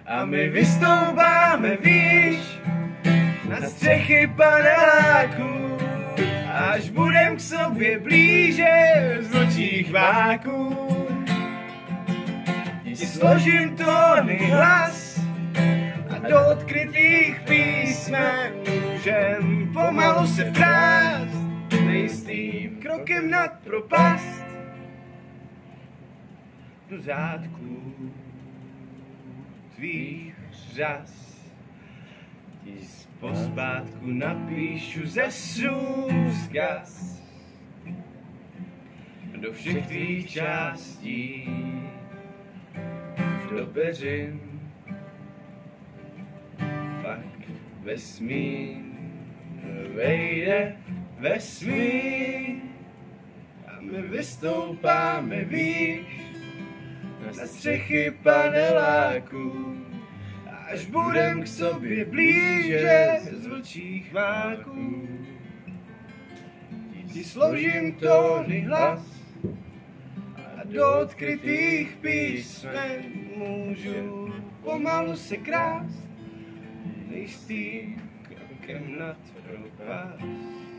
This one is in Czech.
A my vystoupáme výš na střechy paneláků, až budem k sobě blíže z vlčích váků. Ti složím tóny hlas a do odkrytých písmen můžem pomalu se vrást nejistým krokem nad propast do řádků tvých řas. Ti pozpátku napíšu ze vzkaz do všech tvých částí, do peřin, pak vesmír vejde vesmír a my vystoupáme výš na střechy paneláků, až budem k sobě blíže z vlčích váků. Ti složím tóny hlas a do odkrytých písmen můžu pomalu se krást nejistým krokem nad propast.